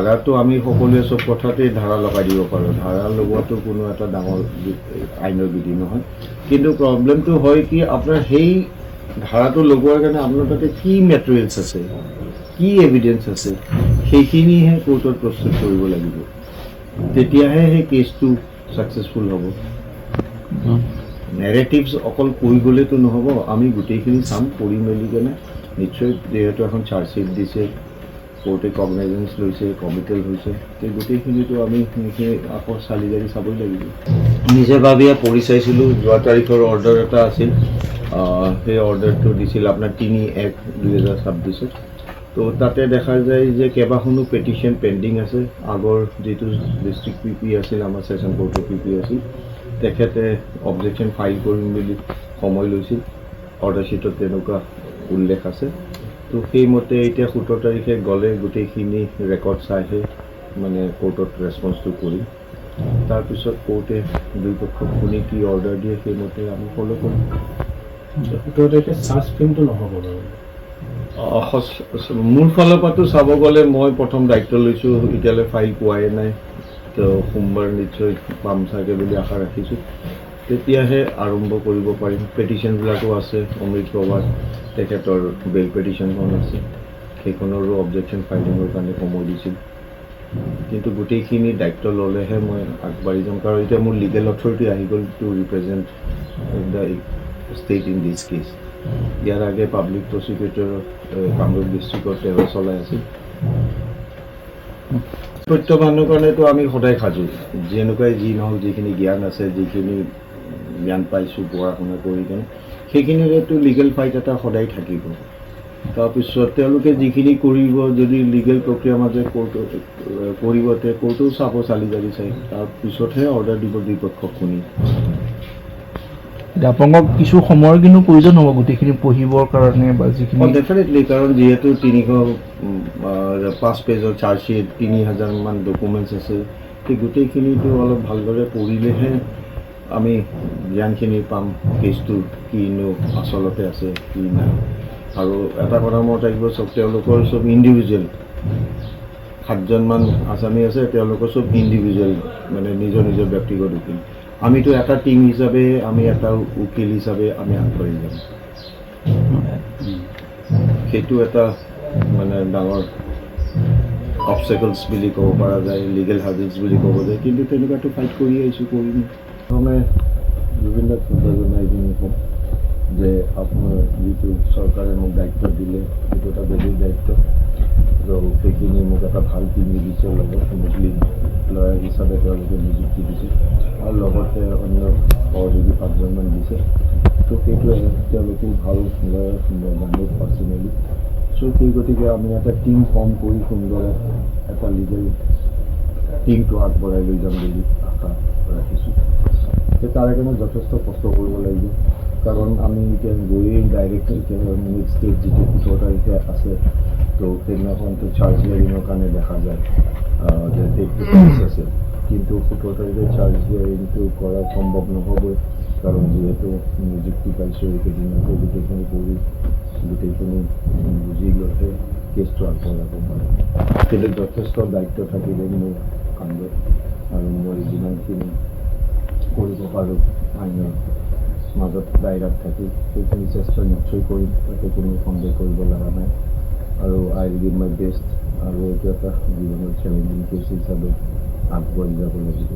ধাৰাটো আমি সকলোৱে চব কথাতেই ধাৰা লগাই দিব পাৰোঁ, ধাৰা লগোৱাটো কোনো এটা ডাঙৰ আইনৰ বিধি নহয়। কিন্তু প্ৰব্লেমটো হয় কি আপোনাৰ সেই ধাৰাটো লগোৱাৰ কাৰণে আপোনাৰ তাতে কি মেটেৰিয়েলছ আছে, কি এভিডেঞ্চ আছে, সেইখিনিহে কোৰ্টত প্ৰস্তুত কৰিব লাগিব, তেতিয়াহে সেই কেছটো ছাকচেছফুল হ'ব। নেৰেটিভছ অকল কৈ গ'লেতো নহ'ব, আমি গোটেইখিনি চাম, কৰি মেলি কেনে নিশ্চয় যিহেতু এখন চাৰ্জশ্বিট দিছে, কোৰ্টে কগনাইজেঞ্চ লৈছে, কমিটেল হৈছে, সেই গোটেইখিনিতো আমি সেইখিনি আকৌ চালি জাৰি চাবই লাগিব। নিজে ভাবিয়ে পঢ়ি চাইছিলোঁ, যোৱা তাৰিখৰ অৰ্ডাৰ এটা আছিল, সেই অৰ্ডাৰটো দিছিল আপোনাৰ 3/1/2026। তো তাতে দেখা যায় যে কেইবাখনো পেটিশ্যন পেণ্ডিং আছে। আগৰ যিটো ডিষ্ট্ৰিক্ট পি আছিল, আমাৰ ছেশ্যন কোৰ্টৰ পি আছিল, তেখেতে অবজেকশ্যন ফাইল কৰিম বুলি সময় লৈছিল, অৰ্ডাৰশ্বিটত তেনেকুৱা উল্লেখ আছে। তো সেইমতে এতিয়া 17 তাৰিখে গ'লে গোটেইখিনি ৰেকৰ্ড চাইহে মানে কোৰ্টত ৰেছপন্সটো কৰিম। তাৰপিছত কোৰ্টে দুই পক্ষক শুনি কি অৰ্ডাৰ দিয়ে সেইমতে আমি ফ'ল' কৰিম। 17 তাৰিখে চাৰ্জ ফিল্মটো নহ'ব বাৰু। মোৰ ফালৰ পৰাতো চাব গ'লে মই প্ৰথম দায়িত্ব লৈছোঁ, এতিয়ালৈ ফাইল পোৱাই নাই, তো সোমবাৰ নিশ্চয় পাম চাগে বুলি আশা ৰাখিছোঁ, তেতিয়াহে আৰম্ভ কৰিব পাৰিম। পেটিশ্যনবিলাকো আছে, অমৃত প্ৰভাত তেখেতৰ বেল পেটিশ্যনখন আছে, সেইখনৰো অবজেকশ্যন ফাইলিঙৰ কাৰণে সময় দিছিল। কিন্তু গোটেইখিনি দায়িত্ব ল'লেহে মই আগবাঢ়ি যাম, কাৰণ এতিয়া মোৰ লিগেল অথৰিটি আহি গ'ল to represent the state in this case. ইয়াৰ আগে পাব্লিক প্ৰচিকিউটৰ কামৰূপ ডিষ্ট্ৰিক্টৰ তেওঁ চলাই আছিল। প্ৰত্যাহ্বানৰ কাৰণেতো আমি সদায় সাজু, যেনেকুৱাই যি নহওক, যিখিনি জ্ঞান আছে, যিখিনি জ্ঞান পাইছোঁ পঢ়া শুনা কৰি কেনে, সেইখিনিৰেতো লিগেল ফাইট এটা সদায় থাকিব। তাৰপিছত তেওঁলোকে যিখিনি কৰিব, যদি লিগেল প্ৰক্ৰিয়াৰ মাজে কোৰ্টত কৰিব, কোৰ্টেও চাব, চালি জাৰি চাই, তাৰপিছতহে অৰ্ডাৰ দিব দুই পক্ষক শুনি। আপোনালোকক কিছু সময়ৰ কিন্তু প্ৰয়োজন হ'ব গোটেইখিনি পঢ়িবৰ কাৰণে বা যিখিনি। ডেফিনেটলি, কাৰণ যিহেতু 305 পেজৰ চাৰ্জশ্বিট, 3000মান ডকুমেণ্টছ আছে, সেই গোটেইখিনিতো অলপ ভালদৰে পঢ়িলেহে আমি জ্ঞানখিনি পাম, কেছটো কিনো আচলতে আছে, কি নাই। আৰু এটা কথা মনত ৰাখিব, চব তেওঁলোকৰ চব ইণ্ডিভিজুৱেল, 7জনমান আছামী আছে, তেওঁলোকৰ চব ইণ্ডিভিজুৱেল, মানে নিজৰ নিজৰ ব্যক্তিগত উকিল। আমিতো এটা টিম হিচাপে, আমি এটা উকিল হিচাপে আমি আগবাঢ়ি যাম। সেইটো এটা মানে ডাঙৰ অবষ্টেকলছ বুলি ক'ব পৰা যায়, লিগেল হাৰ্ডলছ বুলি ক'ব যায়, কিন্তু তেনেকুৱাটো ফাইট কৰি আহিছোঁ, কৰিম। প্ৰথমে জুবিন দাক জনাই দিম ক'ম যে আপোনাৰ যিটো চৰকাৰে মোক দায়িত্ব দিলে, সেইটো এটা গভীৰ দায়িত্ব, আৰু সেইখিনি মোক এটা ভাল টিম দিছে, লগত মুছলিম লয়াৰ হিচাপে তেওঁলোকে নিযুক্তি দিছে, আৰু লগতে অন্য সহযোগী 5জনমান দিছে। তো সেইটোৱে তেওঁলোকেও ভাল লয়াৰ, জানো পাৰ্চনেলি। চ' সেই গতিকে আমি এটা টিম ফৰ্ম কৰি সুন্দৰ এটা লিগেল টিমটো আগবঢ়াই লৈ যাম বুলি আশা ৰাখিছোঁ। তাৰে কাৰণে যথেষ্ট কষ্ট কৰিব লাগিব, কাৰণ আমি এতিয়া গৈয়ে ডাইৰেক্ট এতিয়া নেক্সট ষ্টেট যিটো 17 তাৰিখে আছে, তো সেইদিনাখনতো চাৰ্জ হিয়াৰিঙৰ কাৰণে দেখা যায় যে ডেটটো ফিক্স আছে, কিন্তু 17 তাৰিখে চাৰ্জ হিয়াৰিংটো কৰা সম্ভৱ নহ'বই, কাৰণ যিহেতু নিযুক্তি পাইছোঁ, এইকেইদিনতে গোটেইখিনি পঢ়ি গোটেইখিনি বুজি লৈহে কেছটো আগবঢ়াব পাৰে। কিন্তু যথেষ্ট দায়িত্ব থাকিব মোৰ কাণ্ডত, আৰু মই যিমানখিনি কৰিব পাৰোঁ আইনৰ মাজত দায়ৰাত থাকি সেইখিনি চেষ্টা নিশ্চয় কৰিম, তাতে কোনো সন্দেহ কৰিব লগা নাই। আৰু আই উইল গিভ মাই বেষ্ট, আৰু এইটো এটা জীৱনৰ চেলেঞ্জিং কেছ হিচাপে আগবাঢ়ি যাব লাগিব।